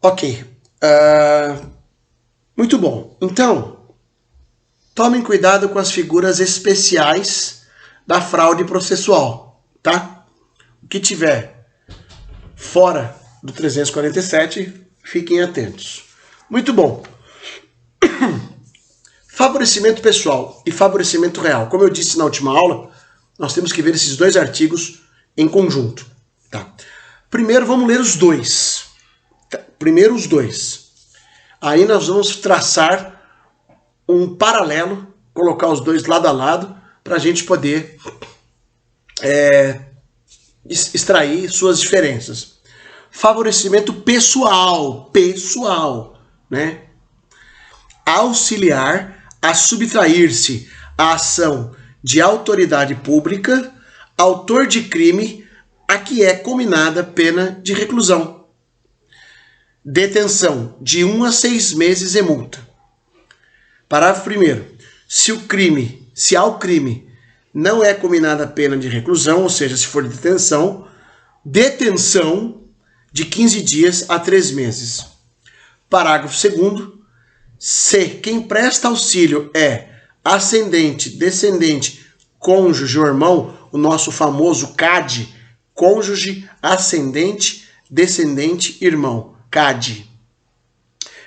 Ok. Muito bom. Então, tomem cuidado com as figuras especiais da fraude processual, tá? O que tiver fora do 347, fiquem atentos. Muito bom. Favorecimento pessoal e favorecimento real. Como eu disse na última aula, nós temos que ver esses dois artigos em conjunto. Tá? Primeiro, vamos ler os dois. Primeiro, os dois. Aí nós vamos traçar um paralelo, colocar os dois lado a lado, para a gente poder extrair suas diferenças. Favorecimento pessoal, né? Auxiliar a subtrair-se à ação de autoridade pública, autor de crime, a que é cominada pena de reclusão, detenção de 1 a 6 meses e multa. Parágrafo 1º. Se ao crime não é cominada pena de reclusão, ou seja, se for de detenção de 15 dias a 3 meses. Parágrafo 2º. Se quem presta auxílio é ascendente, descendente, cônjuge ou irmão, o nosso famoso CAD, cônjuge, ascendente, descendente, irmão, CAD,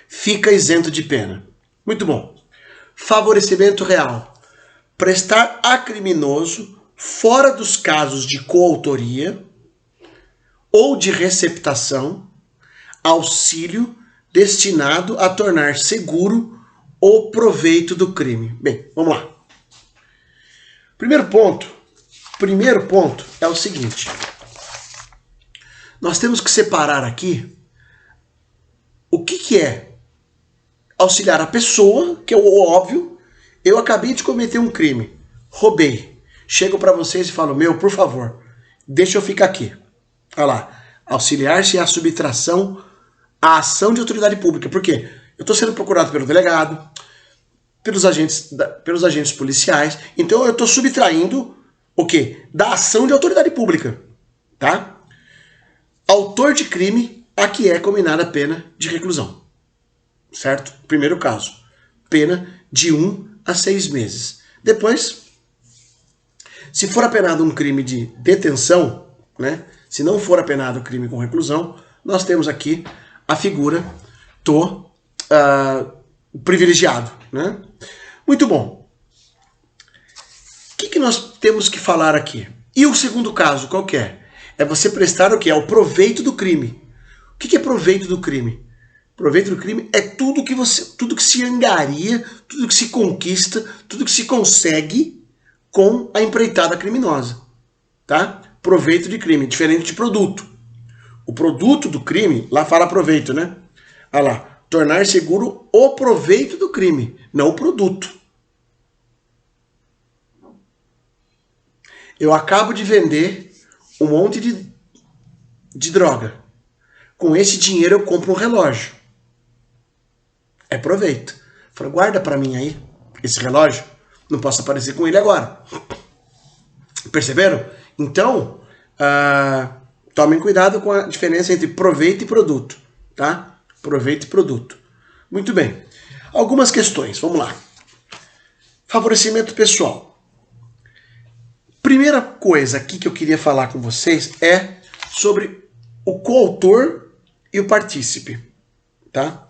fica isento de pena. Muito bom. Favorecimento real. Prestar a criminoso, fora dos casos de coautoria ou de receptação, auxílio destinado a tornar seguro o proveito do crime. Bem, vamos lá. Primeiro ponto é o seguinte. Nós temos que separar aqui o que é auxiliar a pessoa, que é o óbvio. Eu acabei de cometer um crime, roubei. Chego para vocês e falo, por favor, deixa eu ficar aqui. Olha lá, auxiliar-se à subtração a ação de autoridade pública. Por quê? Eu estou sendo procurado pelo delegado, pelos agentes policiais, então eu estou subtraindo o quê? Da ação de autoridade pública. Tá? Autor de crime, a que é cominada a pena de reclusão. Certo? Primeiro caso. Pena de 1 a 6 meses. Depois, se for apenado um crime de detenção, né? Se não for apenado o crime com reclusão, nós temos aqui a figura do privilegiado. Né? Muito bom. O que nós temos que falar aqui? E o segundo caso, qual que é? É você prestar o que? É o proveito do crime. O que é proveito do crime? Proveito do crime é tudo que se angaria, tudo que se conquista, tudo que se consegue com a empreitada criminosa. Tá? Proveito de crime, diferente de produto. O produto do crime, lá fala proveito, né? Olha lá, tornar seguro o proveito do crime, não o produto. Eu acabo de vender um monte de droga. Com esse dinheiro eu compro um relógio. É proveito. Fala, guarda para mim aí, esse relógio. Não posso aparecer com ele agora. Perceberam? Então, tomem cuidado com a diferença entre proveito e produto, tá? Proveito e produto. Muito bem. Algumas questões, vamos lá. Favorecimento pessoal. Primeira coisa aqui que eu queria falar com vocês é sobre o coautor e o partícipe, tá?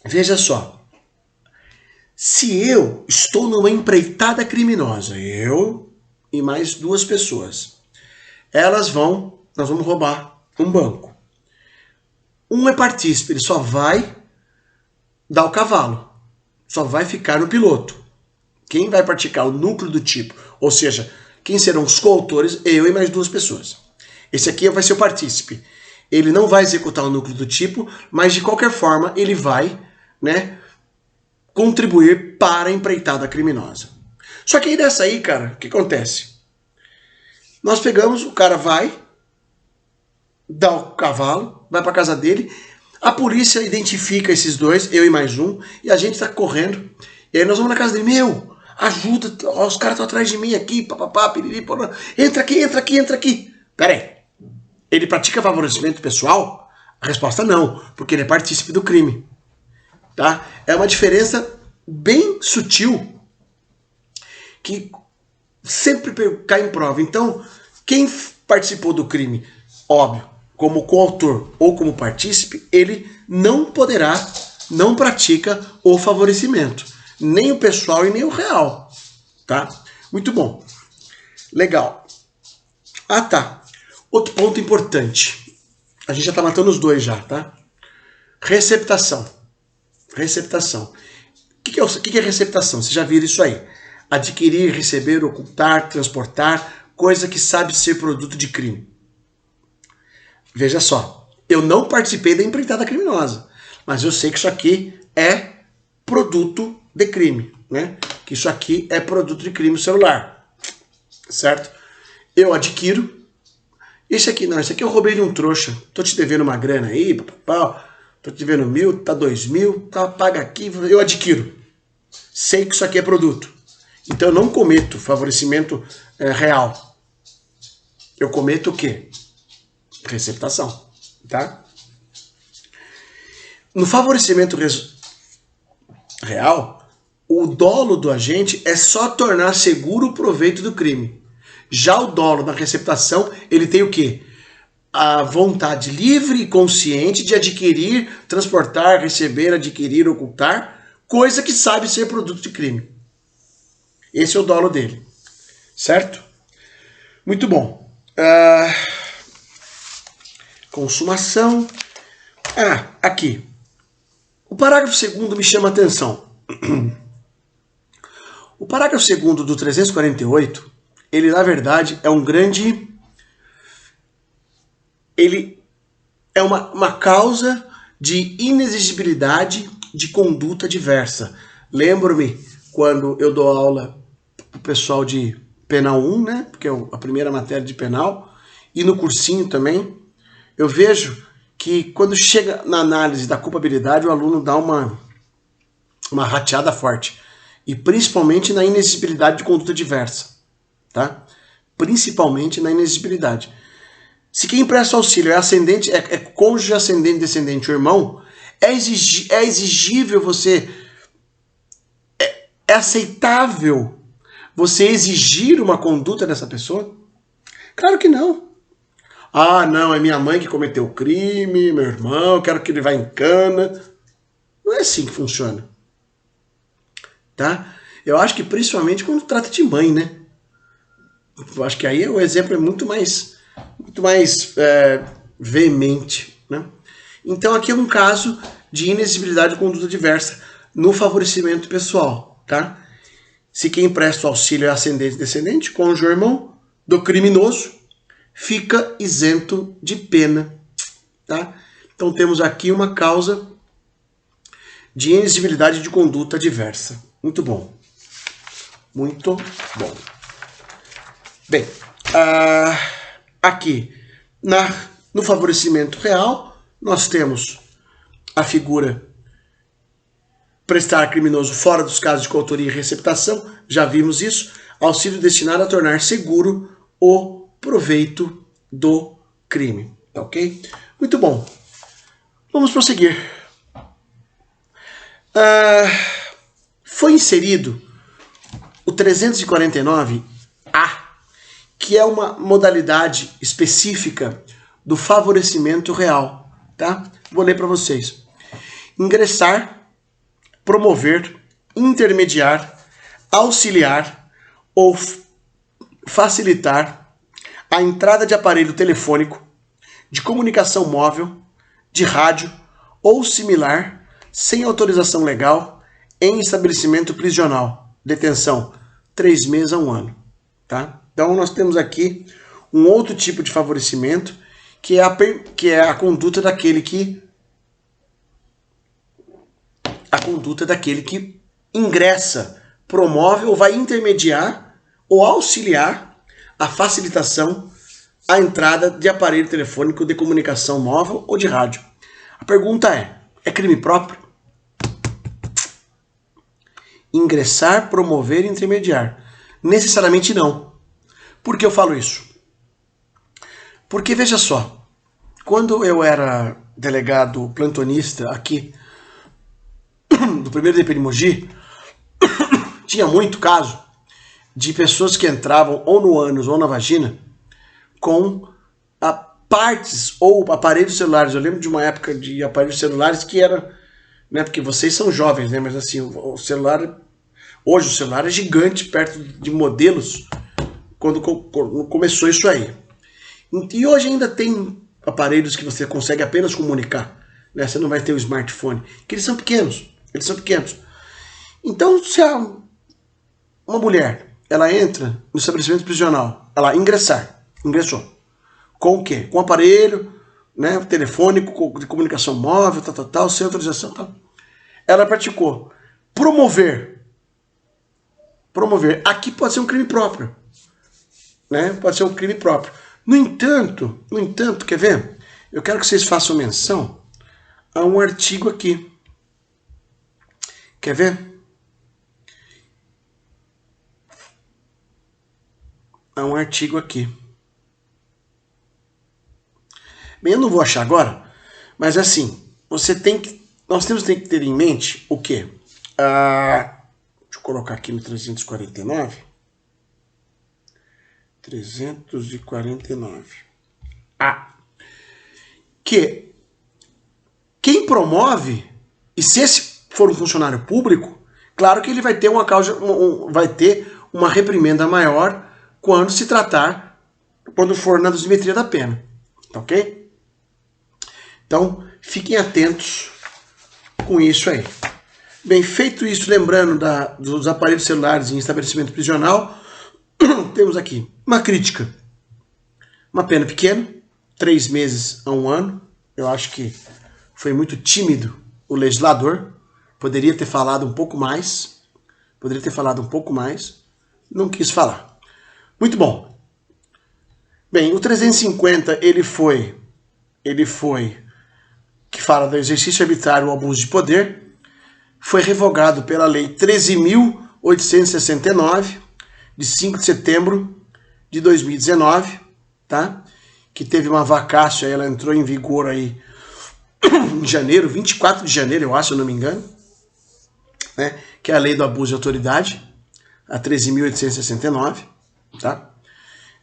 Veja só. Se eu estou numa empreitada criminosa, eu e mais 2 pessoas, nós vamos roubar um banco. Um é partícipe, ele só vai dar o cavalo, só vai ficar no piloto. Quem vai praticar o núcleo do tipo, ou seja, quem serão os coautores, eu e mais 2 pessoas. Esse aqui vai ser o partícipe. Ele não vai executar o núcleo do tipo, mas de qualquer forma ele vai, né, contribuir para a empreitada criminosa. Só que aí dessa aí, cara, o que acontece? Nós pegamos, o cara vai, dá o cavalo, vai para casa dele, a polícia identifica esses 2, eu e mais um, e a gente tá correndo, e aí nós vamos na casa dele, ajuda, os caras estão atrás de mim aqui, papapá, piriri, porra, entra aqui. Pera aí, ele pratica favorecimento pessoal? A resposta não, porque ele é partícipe do crime. Tá? É uma diferença bem sutil que sempre cai em prova. Então, quem participou do crime, óbvio, como coautor ou como partícipe, ele não poderá, não pratica o favorecimento. Nem o pessoal e nem o real. Tá? Muito bom. Legal. Ah, tá. Outro ponto importante. A gente já tá matando os dois já, tá? Receptação. Receptação. O que é receptação? Vocês já viram isso aí. Adquirir, receber, ocultar, transportar, coisa que sabe ser produto de crime. Veja só. Eu não participei da empreitada criminosa, mas eu sei que isso aqui é produto de crime, né? Que isso aqui é produto de crime celular. Certo? Eu adquiro. Esse aqui não, esse aqui eu roubei de um trouxa. Tô te devendo uma grana aí, papapá. Tô te devendo 1.000, tá 2.000, tá, paga aqui, eu adquiro. Sei que isso aqui é produto. Então eu não cometo favorecimento real. Eu cometo o quê? Receptação, tá? No favorecimento real, o dolo do agente é só tornar seguro o proveito do crime. Já o dolo na receptação, ele tem o quê? A vontade livre e consciente de adquirir, transportar, receber, adquirir, ocultar, coisa que sabe ser produto de crime. Esse é o dolo dele. Certo? Muito bom. Consumação. Aqui. O parágrafo 2º me chama a atenção. O parágrafo 2º do 348, ele na verdade é um grande... Ele é uma causa de inexigibilidade de conduta diversa. Lembro-me quando eu dou aula para o pessoal de Penal 1, né? Porque é a primeira matéria de penal, e no cursinho também, eu vejo que quando chega na análise da culpabilidade, o aluno dá uma rateada forte. E principalmente na inexigibilidade de conduta diversa. Tá? Principalmente na inexigibilidade. Se quem presta auxílio é ascendente, é cônjuge, ascendente, descendente ou irmão, é exigível você... É aceitável você exigir uma conduta dessa pessoa? Claro que não. Ah, não, é minha mãe que cometeu o crime, meu irmão, eu quero que ele vá em cana. Não é assim que funciona. Tá? Eu acho que principalmente quando trata de mãe, né? Eu acho que aí o exemplo é muito mais veemente, né? Então aqui é um caso de inexigibilidade de conduta diversa no favorecimento pessoal, tá? Se quem presta o auxílio é ascendente, descendente, cônjuge ou irmão do criminoso, fica isento de pena, tá? Então temos aqui uma causa de inexigibilidade de conduta diversa. Muito bom. Muito bom. Bem, aqui no favorecimento real, nós temos a figura prestar criminoso fora dos casos de coautoria e receptação, já vimos isso, auxílio destinado a tornar seguro o proveito do crime, ok? Muito bom. Vamos prosseguir. Foi inserido o 349A, que é uma modalidade específica do favorecimento real, tá? Vou ler para vocês. Ingressar, promover, intermediar, auxiliar ou facilitar a entrada de aparelho telefônico, de comunicação móvel, de rádio ou similar, sem autorização legal, em estabelecimento prisional. Detenção, 3 meses a 1 ano, tá? Então nós temos aqui um outro tipo de favorecimento, que é a conduta daquele que ingressa, promove ou vai intermediar ou auxiliar a facilitação à entrada de aparelho telefônico de comunicação móvel ou de rádio. A pergunta é crime próprio? Ingressar, promover e intermediar. Necessariamente não. Por que eu falo isso? Porque, veja só, quando eu era delegado plantonista aqui do primeiro DP de Mogi, tinha muito caso de pessoas que entravam ou no ânus ou na vagina com partes ou aparelhos celulares. Eu lembro de uma época de aparelhos celulares que era, né, porque vocês são jovens, né, mas assim, o celular, hoje o celular é gigante perto de modelos quando começou isso aí. E hoje ainda tem aparelhos que você consegue apenas comunicar, né? Você não vai ter o smartphone, que eles são pequenos, Então, se uma mulher, ela entra no estabelecimento prisional, ela ingressou, com o quê? Com aparelho, né, telefônico, de comunicação móvel, sem autorização, tal. Ela praticou promover, aqui pode ser um crime próprio, né? Pode ser um crime próprio. No entanto, quer ver? Eu quero que vocês façam menção a um artigo aqui. Quer ver? Há um artigo aqui. Bem, eu não vou achar agora, mas assim, nós temos que ter em mente o quê? Deixa eu colocar aqui no 349. 349. Que quem promove, e se esse for um funcionário público, claro que ele vai ter vai ter uma reprimenda maior quando for na dosimetria da pena. Tá ok? Então, fiquem atentos com isso aí. Bem, feito isso, lembrando dos aparelhos celulares em estabelecimento prisional, temos aqui uma crítica. Uma pena pequena, 3 meses a 1 ano. Eu acho que foi muito tímido o legislador. Poderia ter falado um pouco mais. Não quis falar. Muito bom. Bem, o 350, ele foi que fala do exercício arbitrário ou abuso de poder. Foi revogado pela Lei 13.869, de 5 de setembro de 2019, tá? Que teve uma vacácio, ela entrou em vigor aí em janeiro, 24 de janeiro, eu acho, se eu não me engano, né? Que é a Lei do Abuso de Autoridade, a 13.869, tá?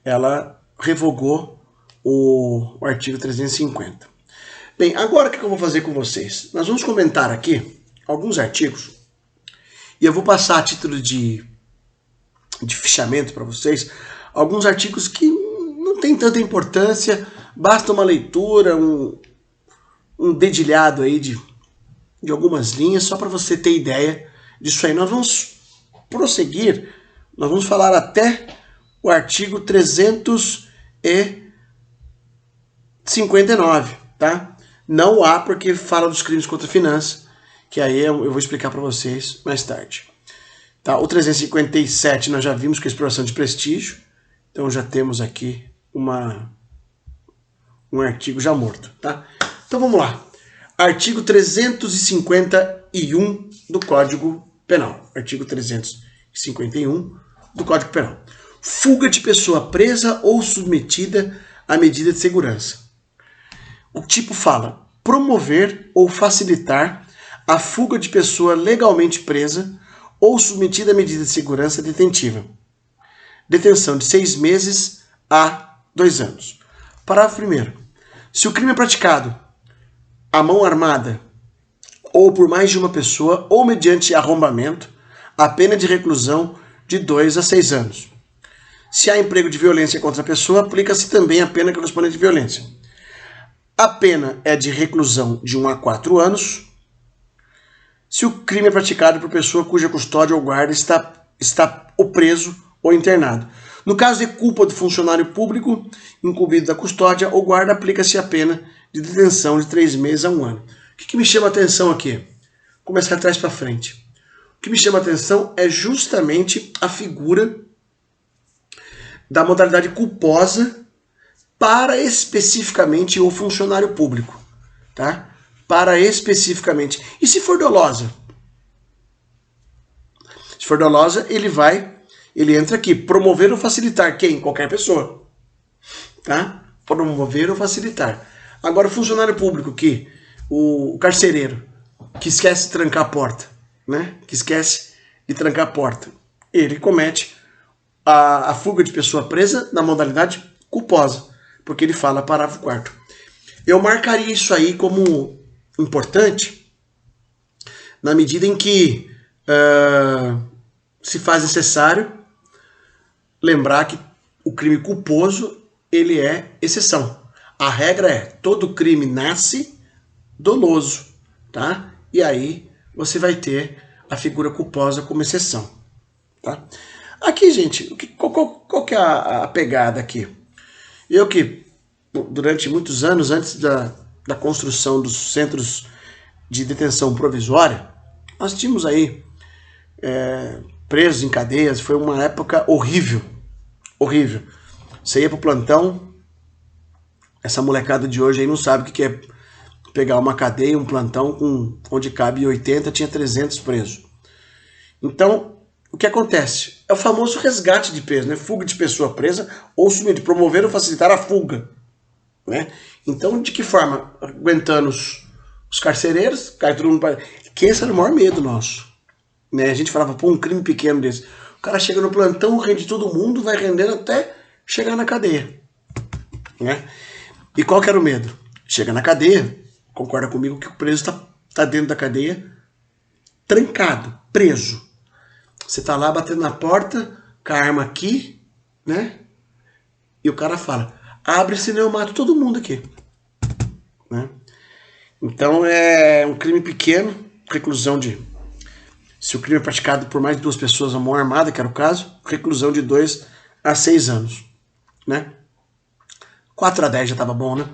Ela revogou o artigo 350. Bem, agora o que eu vou fazer com vocês? Nós vamos comentar aqui alguns artigos e eu vou passar a título de fichamento para vocês alguns artigos que não tem tanta importância, basta uma leitura, um dedilhado aí de algumas linhas, só para você ter ideia disso aí. Nós vamos prosseguir, nós vamos falar até o artigo 359, tá? Não há, porque fala dos crimes contra a finança, que aí eu vou explicar para vocês mais tarde. Tá? O 357 nós já vimos que é exploração de prestígio, então já temos aqui um artigo já morto, tá? Então vamos lá. Artigo 351 do Código Penal. Artigo 351 do Código Penal. Fuga de pessoa presa ou submetida a medida de segurança. O tipo fala promover ou facilitar a fuga de pessoa legalmente presa ou submetida a medida de segurança detentiva. Detenção de 6 meses a 2 anos. Parágrafo 1º. Se o crime é praticado à mão armada ou por mais de uma pessoa ou mediante arrombamento, a pena de reclusão de 2 a 6 anos. Se há emprego de violência contra a pessoa, aplica-se também a pena correspondente de violência. A pena é de reclusão de 1 a 4 anos, se o crime é praticado por pessoa cuja custódia ou guarda está ou preso ou internado. No caso de culpa do funcionário público incumbido da custódia ou guarda, aplica-se a pena de detenção de 3 meses a 1 ano. O que me chama a atenção aqui? Vou começar atrás para frente. O que me chama a atenção é justamente a figura da modalidade culposa para especificamente o funcionário público, tá? Para especificamente. E se for dolosa? Se for dolosa, ele entra aqui, promover ou facilitar quem? Qualquer pessoa, tá? Promover ou facilitar. Agora, o funcionário público, o carcereiro, que esquece de trancar a porta, né? Que esquece de trancar a porta, ele comete a fuga de pessoa presa na modalidade culposa, porque ele fala parágrafo 4º. Eu marcaria isso aí como importante na medida em que se faz necessário lembrar que o crime culposo ele é exceção. A regra é todo crime nasce doloso, tá? E aí você vai ter a figura culposa como exceção, tá? Aqui, gente, qual que é a pegada aqui? Eu que, durante muitos anos, antes da construção dos centros de detenção provisória, nós tínhamos aí presos em cadeias, foi uma época horrível, horrível. Você ia pro plantão, essa molecada de hoje aí não sabe o que é pegar uma cadeia, um plantão, onde cabe 80, tinha 300 presos. Então, o que acontece? É o famoso resgate de preso, né? Fuga de pessoa presa ou sumir, promover ou facilitar a fuga, né? Então, de que forma? Aguentando os carcereiros, cai todo mundo para... Que esse era o maior medo nosso, né? A gente falava, pô, um crime pequeno desse. O cara chega no plantão, rende todo mundo, vai rendendo até chegar na cadeia, né? E qual que era o medo? Chega na cadeia, concorda comigo que o preso tá dentro da cadeia, trancado, preso. Você tá lá batendo na porta, com a arma aqui, né? E o cara fala, abre senão eu mato todo mundo aqui, né? Então é um crime pequeno, reclusão de... Se o crime é praticado por mais de 2 pessoas, a mão armada, que era o caso, reclusão de 2 a 6 anos, né? 4 a 10 já tava bom, né?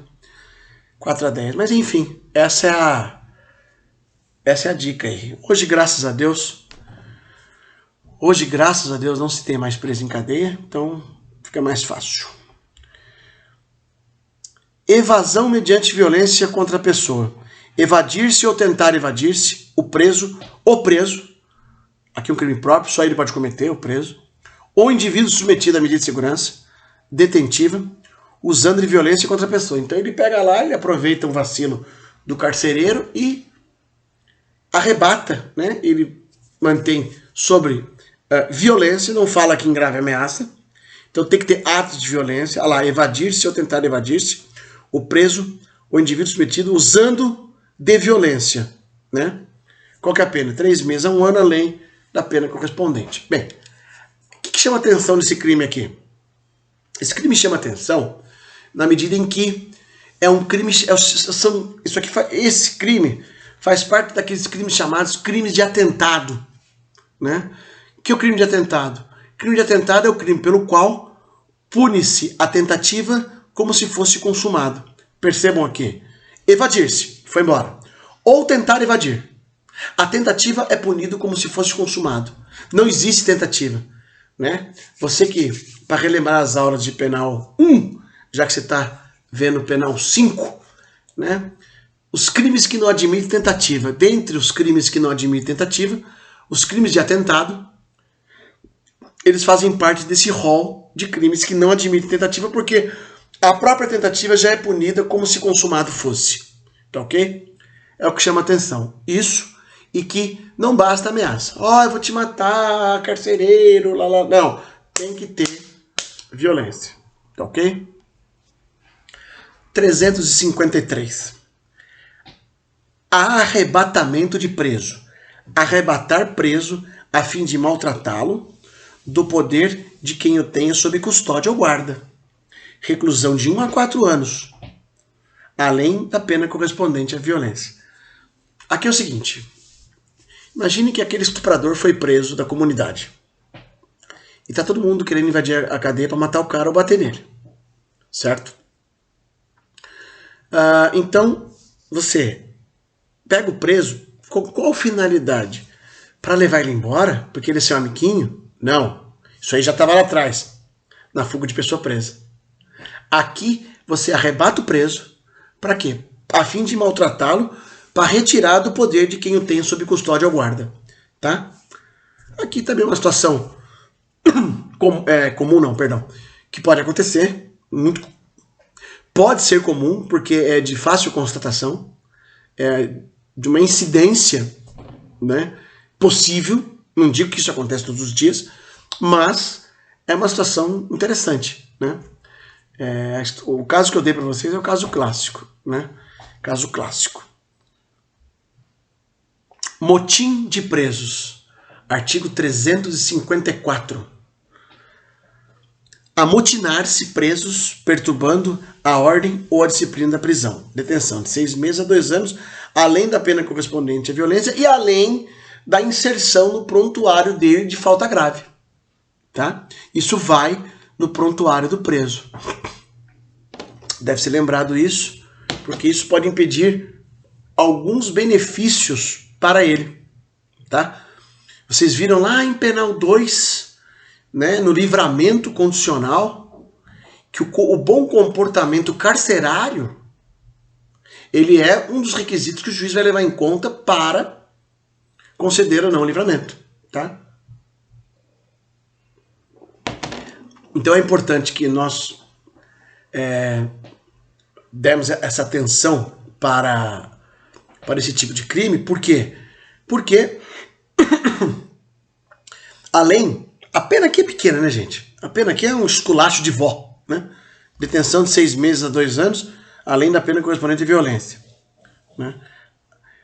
4 a 10. Mas enfim, essa é a dica aí. Hoje, graças a Deus, não se tem mais preso em cadeia, então fica mais fácil. Evasão mediante violência contra a pessoa. Evadir-se ou tentar evadir-se, o preso, aqui um crime próprio, só ele pode cometer, o preso, ou indivíduo submetido à medida de segurança detentiva, usando de violência contra a pessoa. Então ele pega lá, ele aproveita um vacilo do carcereiro e arrebata, né? Ele mantém sobre violência, não fala aqui em grave ameaça. Então tem que ter atos de violência, olha lá, evadir-se ou tentar evadir-se, o preso ou indivíduo submetido usando de violência, né? Qual que é a pena? 3 meses a 1 ano, além da pena correspondente. Bem, o que chama atenção nesse crime aqui? Esse crime chama atenção na medida em que é um crime, esse crime faz parte daqueles crimes chamados crimes de atentado, né? O que é o crime de atentado? O crime de atentado é o crime pelo qual pune-se a tentativa como se fosse consumado. Percebam aqui. Evadir-se, foi embora. Ou tentar evadir. A tentativa é punido como se fosse consumado. Não existe tentativa, né? Você que, para relembrar as aulas de penal 1, já que você está vendo penal 5, né? Os crimes que não admitem tentativa. Dentre os crimes que não admitem tentativa, os crimes de atentado, eles fazem parte desse rol de crimes que não admitem tentativa, porque a própria tentativa já é punida como se consumado fosse. Tá ok? É o que chama atenção. Isso, e que não basta ameaça. Ó, eu vou te matar, carcereiro, lá, lá. Não, tem que ter violência. Tá ok? 353. Arrebatamento de preso. Arrebatar preso a fim de maltratá-lo do poder de quem o tenha sob custódia ou guarda. Reclusão de 1 a 4 anos, além da pena correspondente à violência. Aqui é o seguinte, imagine que aquele estuprador foi preso da comunidade. E tá todo mundo querendo invadir a cadeia para matar o cara ou bater nele. Certo? Então, você pega o preso, com qual finalidade? Para levar ele embora? Porque ele é seu amiguinho? Não. Isso aí já estava lá atrás, na fuga de pessoa presa. Aqui, você arrebata o preso, para quê? A fim de maltratá-lo, para retirar do poder de quem o tem sob custódia ou guarda. Tá? Aqui também é uma situação comum, que pode acontecer, muito Pode ser comum, porque é de fácil constatação, é de uma incidência, né, possível. Não digo que isso acontece todos os dias, mas é uma situação interessante, né? O caso que eu dei para vocês é o caso clássico, né? Caso clássico. Motim de presos. Artigo 354. Amotinar-se presos perturbando a ordem ou a disciplina da prisão. Detenção de 6 meses a 2 anos, além da pena correspondente à violência e além da inserção no prontuário dele de falta grave. Tá? Isso vai no prontuário do preso. Deve ser lembrado isso, porque isso pode impedir alguns benefícios para ele. Tá? Vocês viram lá em Penal 2, né, no livramento condicional, que o bom comportamento carcerário ele é um dos requisitos que o juiz vai levar em conta para conceder ou não o livramento. Tá? Então é importante que nós demos essa atenção para esse tipo de crime. Por quê? Porque além, a pena aqui é pequena, né, gente? A pena aqui é um esculacho de vó, né? Detenção de 6 meses a 2 anos, além da pena correspondente à violência, né?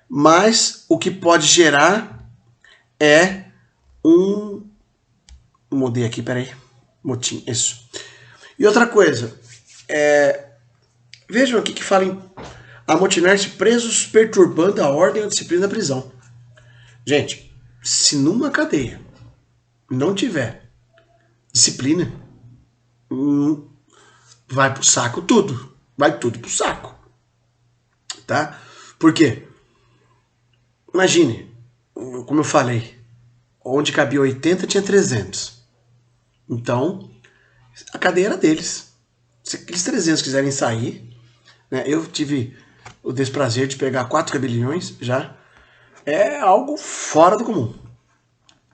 Mas o que pode gerar é um... Mudei aqui, peraí. Motim, isso. E outra coisa, vejam aqui que fala em amotinar-se presos perturbando a ordem ou disciplina da prisão. Gente, se numa cadeia não tiver disciplina, vai pro saco tudo. Vai tudo pro saco. Tá? Por quê? Imagine, como eu falei, onde cabia 80 tinha 300. Então, a cadeia era deles. Se aqueles 300 quiserem sair, né, eu tive o desprazer de pegar 4 rebeliões já. É algo fora do comum.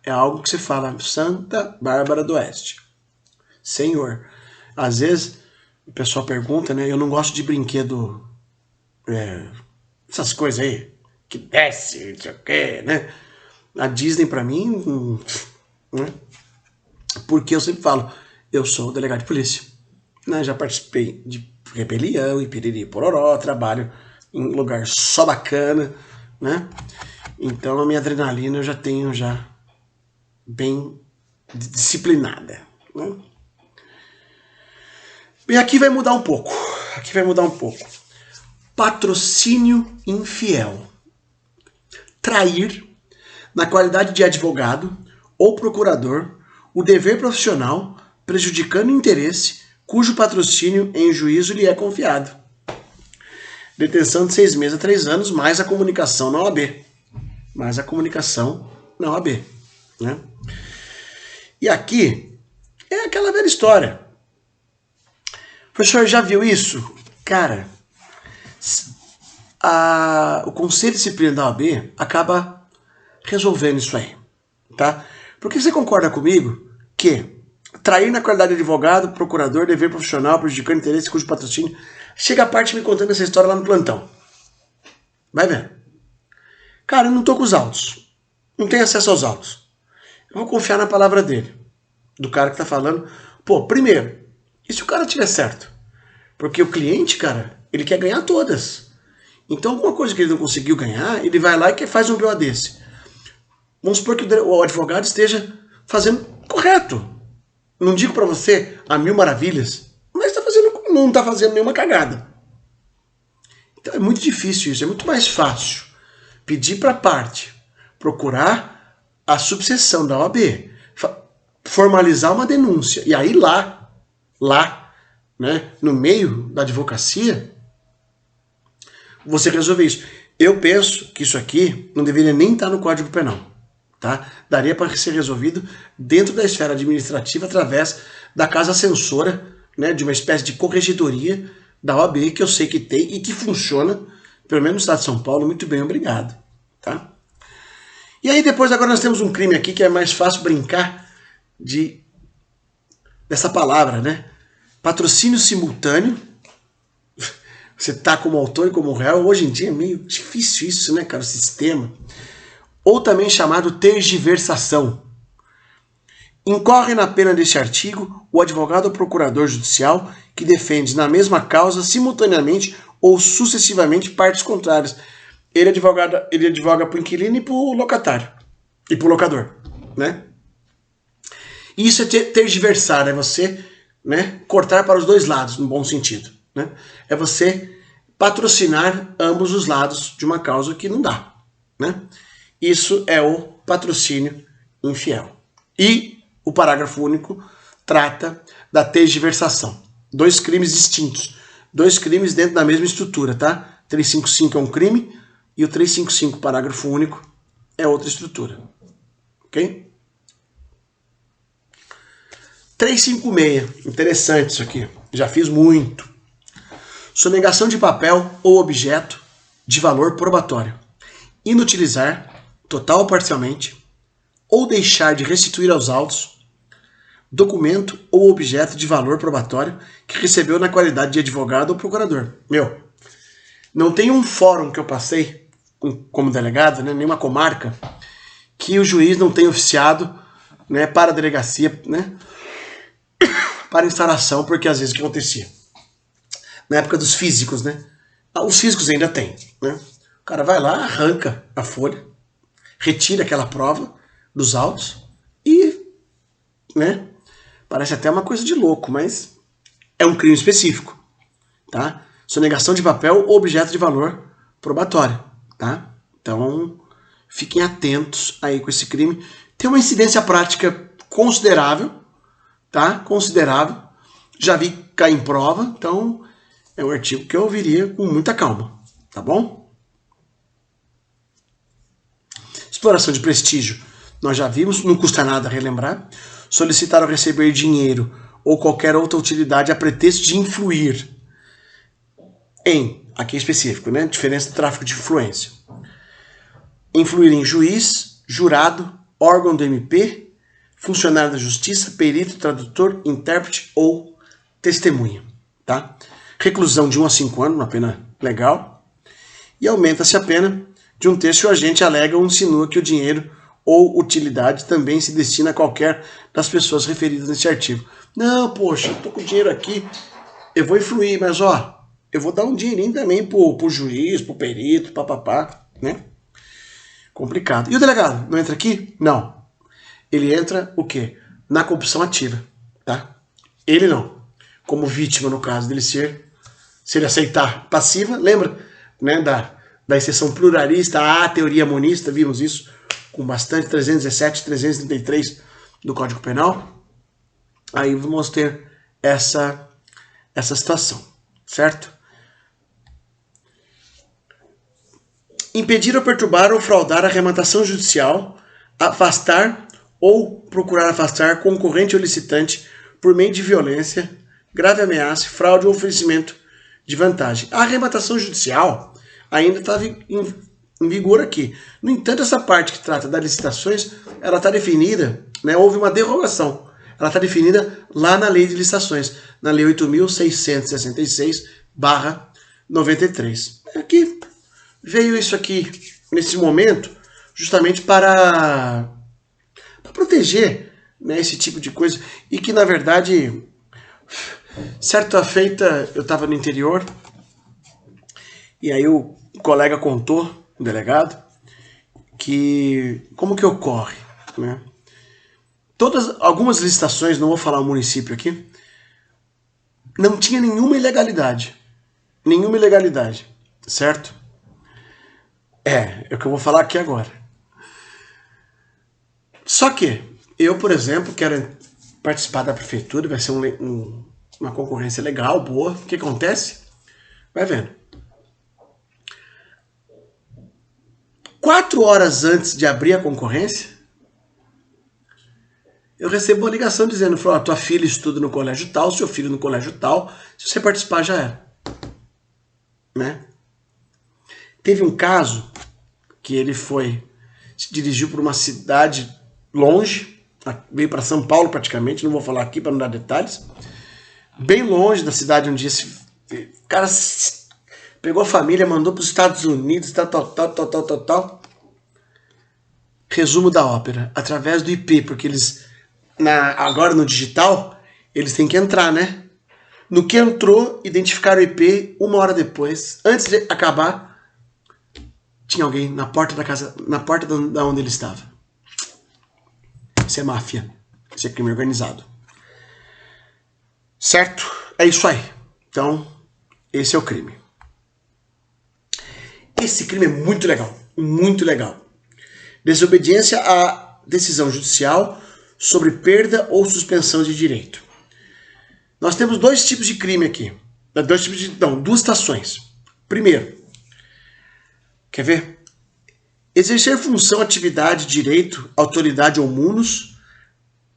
É algo que você fala, Santa Bárbara do Oeste. Senhor. Às vezes, o pessoal pergunta, né? Eu não gosto de brinquedo... essas coisas aí. Que desce, não sei o quê, né? A Disney, pra mim... né? Porque eu sempre falo, eu sou delegado de polícia. Né? Já participei de rebelião, e piriri pororó, trabalho em lugar só bacana, né? Então a minha adrenalina eu já tenho bem disciplinada, né? E aqui vai mudar um pouco. Patrocínio infiel. Trair, na qualidade de advogado ou procurador, o dever profissional, prejudicando o interesse cujo patrocínio em juízo lhe é confiado. Detenção de 6 meses a 3 anos, mais a comunicação na OAB. Né? E aqui é aquela velha história. O professor já viu isso? Cara, o Conselho de Disciplina da OAB acaba resolvendo isso aí. Tá? Porque você concorda comigo que trair na qualidade de advogado, procurador, dever profissional, prejudicando interesse cujo patrocínio... Chega a parte me contando essa história lá no plantão. Vai vendo. Cara, eu não tô com os autos. Não tenho acesso aos autos. Eu vou confiar na palavra dele. Do cara que tá falando. Pô, primeiro, e se o cara tiver certo? Porque o cliente, cara, ele quer ganhar todas. Então, alguma coisa que ele não conseguiu ganhar, ele vai lá e faz um BO desse. Vamos supor que o advogado esteja fazendo correto. Não digo pra você a 1000 maravilhas, mas não tá fazendo nenhuma cagada. Então é muito difícil isso. É muito mais fácil pedir pra parte procurar a subseção da OAB, formalizar uma denúncia. E aí lá, né, no meio da advocacia, você resolver isso. Eu penso que isso aqui não deveria nem estar no Código Penal. Tá? Daria para ser resolvido dentro da esfera administrativa através da casa censora, né, de uma espécie de corregedoria da OAB, que eu sei que tem e que funciona, pelo menos no estado de São Paulo, muito bem, obrigado. Tá? E aí depois agora nós temos um crime aqui que é mais fácil brincar dessa palavra, né? Patrocínio simultâneo Você tá como autor e como réu. Hoje em dia é meio difícil isso, né, cara, o sistema. Ou também chamado tergiversação. Incorre na pena deste artigo o advogado ou procurador judicial que defende na mesma causa simultaneamente ou sucessivamente partes contrárias. Ele advoga para o inquilino e para o locatário. E para o locador, né? Isso é tergiversar, é você, né, cortar para os dois lados, no bom sentido. Né? É você patrocinar ambos os lados de uma causa que não dá. Né? Isso é o patrocínio infiel. E o parágrafo único trata da tergiversação. Dois crimes distintos. Dois crimes dentro da mesma estrutura, tá? 355 é um crime e o 355, parágrafo único, é outra estrutura. Ok? 356, interessante isso aqui, já fiz muito. Sonegação de papel ou objeto de valor probatório. Inutilizar, total ou parcialmente, ou deixar de restituir aos autos, documento ou objeto de valor probatório que recebeu na qualidade de advogado ou procurador. Meu, não tem um fórum que eu passei como delegado, né, nenhuma comarca, que o juiz não tenha oficiado, né, para a delegacia, né, para instalação, porque às vezes o que acontecia? Na época dos físicos, né? Os físicos ainda tem, né? O cara vai lá, arranca a folha, retira aquela prova dos autos e, né? Parece até uma coisa de louco, mas é um crime específico, tá? Sonegação de papel ou objeto de valor probatório, tá? Então, fiquem atentos aí com esse crime. Tem uma incidência prática considerável, tá? Considerável. Já vi cair em prova, então é um artigo que eu ouviria com muita calma, tá bom? Exploração de prestígio. Nós já vimos, não custa nada relembrar. Solicitar ou receber dinheiro ou qualquer outra utilidade a pretexto de influir em, aqui é específico, né? Diferença do tráfico de influência. Influir em juiz, jurado, órgão do MP, funcionário da justiça, perito, tradutor, intérprete ou testemunha, tá? Reclusão de 1 a 5 anos, uma pena legal, e aumenta-se a pena de 1/3 se o agente alega ou insinua que o dinheiro ou utilidade também se destina a qualquer das pessoas referidas neste artigo. Não, poxa, eu tô com dinheiro aqui, eu vou influir, mas ó, eu vou dar um dinheirinho também pro juiz, pro perito, papapá, né? Complicado. E o delegado, não entra aqui? Não. Ele entra o quê? Na corrupção ativa, tá? Ele não. Como vítima, no caso dele se ele aceitar passiva, lembra, né, da exceção pluralista à teoria monista, vimos isso com bastante, 317, 333 do Código Penal. Aí vamos ter essa situação, certo? Impedir ou perturbar ou fraudar a arrematação judicial, afastar ou procurar afastar concorrente ou licitante por meio de violência, grave ameaça, fraude ou oferecimento de vantagem. A arrematação judicial ainda está em vigor aqui. No entanto, essa parte que trata das licitações, ela está definida, né, houve uma derrogação. Ela está definida lá na Lei de Licitações, na Lei 8.666/93. Aqui veio isso aqui, nesse momento, justamente para proteger, né, esse tipo de coisa. E que, na verdade, certa feita, eu estava no interior, e aí o colega contou, o delegado, que como que ocorre, né? Algumas licitações, não vou falar o município aqui, não tinha nenhuma ilegalidade. Nenhuma ilegalidade, certo? É o que eu vou falar aqui agora. Só que eu, por exemplo, quero participar da prefeitura, vai ser uma concorrência legal, boa. O que acontece? Vai vendo. 4 horas antes de abrir a concorrência, eu recebo uma ligação dizendo, tua filha estuda no colégio tal, seu filho no colégio tal, se você participar já era. Né? Teve um caso que ele se dirigiu para uma cidade longe, veio para São Paulo praticamente, não vou falar aqui para não dar detalhes, bem longe da cidade onde esse cara pegou a família, mandou para os Estados Unidos, tal. Resumo da ópera, através do IP, porque eles, agora no digital, eles têm que entrar, né? No que entrou, identificaram o IP, 1 hora depois, antes de acabar, tinha alguém na porta da casa, na porta da onde ele estava. Isso é máfia, isso é crime organizado. Certo? É isso aí. Então, esse é o crime. Esse crime é muito legal, muito legal. Desobediência à decisão judicial sobre perda ou suspensão de direito. Nós temos 2 tipos de crime aqui. Duas situações. Primeiro, quer ver? Exercer função, atividade, direito, autoridade ou munus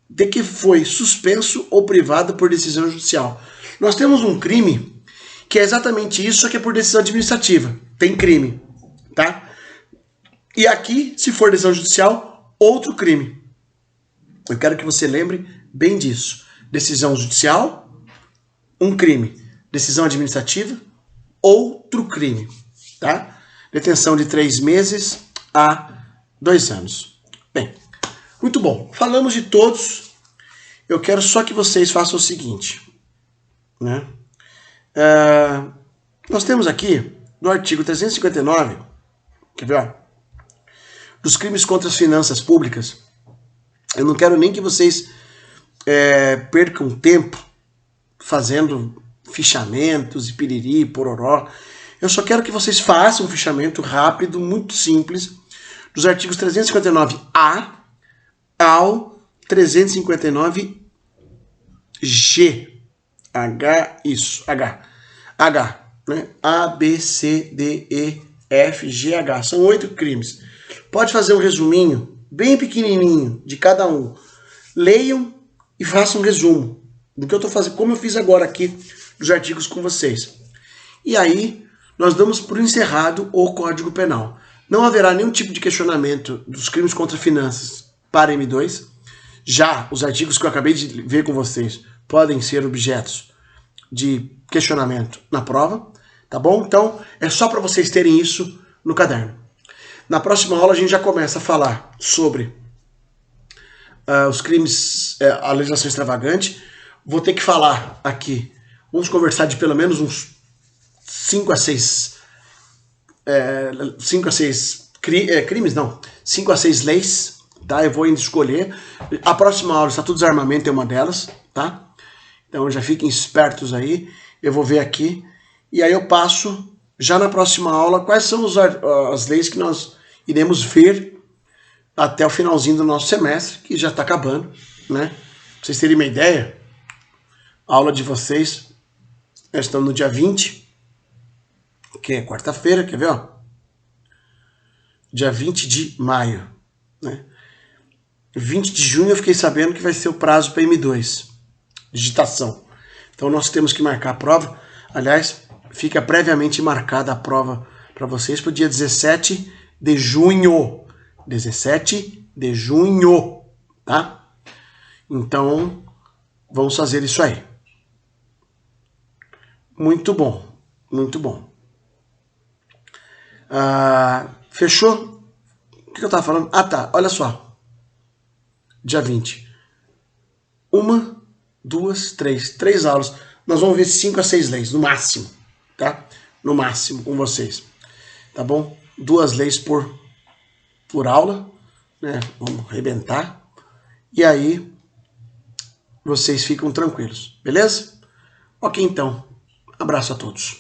de que foi suspenso ou privado por decisão judicial. Nós temos um crime que é exatamente isso, só que é por decisão administrativa. Tem crime, tá? E aqui, se for decisão judicial, outro crime. Eu quero que você lembre bem disso. Decisão judicial, um crime. Decisão administrativa, outro crime, tá? Detenção de 3 meses a 2 anos. Bem, muito bom. Falamos de todos. Eu quero só que vocês façam o seguinte, né? Nós temos aqui, no artigo 359, quer ver, ó? Dos crimes contra as finanças públicas. Eu não quero nem que vocês percam tempo fazendo fichamentos e piriri, pororó. Eu só quero que vocês façam um fichamento rápido, muito simples, dos artigos 359A ao 359G. H, né? A, B, C, D, E, F, G, H. São 8 crimes. Pode fazer um resuminho, bem pequenininho, de cada um. Leiam e façam um resumo do que eu estou fazendo, como eu fiz agora aqui, dos artigos com vocês. E aí, nós damos por encerrado o Código Penal. Não haverá nenhum tipo de questionamento dos crimes contra finanças para M2. Já os artigos que eu acabei de ver com vocês podem ser objetos de questionamento na prova, tá bom? Então, é só para vocês terem isso no caderno. Na próxima aula a gente já começa a falar sobre os crimes, a legislação extravagante. Vou ter que falar aqui, vamos conversar de pelo menos uns 5 a 6 crimes, não, 5 a 6 leis, tá? Eu vou escolher. A próxima aula, Estatuto de Desarmamento é uma delas, tá? Então já fiquem espertos aí, eu vou ver aqui, e aí eu passo, já na próxima aula, quais são as leis que nós iremos ver até o finalzinho do nosso semestre, que já está acabando, né? Pra vocês terem uma ideia, a aula de vocês, nós estamos no dia 20, que é quarta-feira, quer ver, ó? Dia 20 de maio, né? 20 de junho eu fiquei sabendo que vai ser o prazo para M2, digitação. Então nós temos que marcar a prova. Aliás, fica previamente marcada a prova para vocês para o dia 17 de junho. 17 de junho, tá? Então, vamos fazer isso aí. Muito bom, muito bom. Fechou? O que eu estava falando? Ah, tá, olha só. Dia 20. 1, 2, 3 aulas. Nós vamos ver 5 a 6 leis, no máximo, tá? No máximo, com vocês. Tá bom? 2 leis por aula, né? Vamos arrebentar. E aí, vocês ficam tranquilos, beleza? Ok, então. Abraço a todos.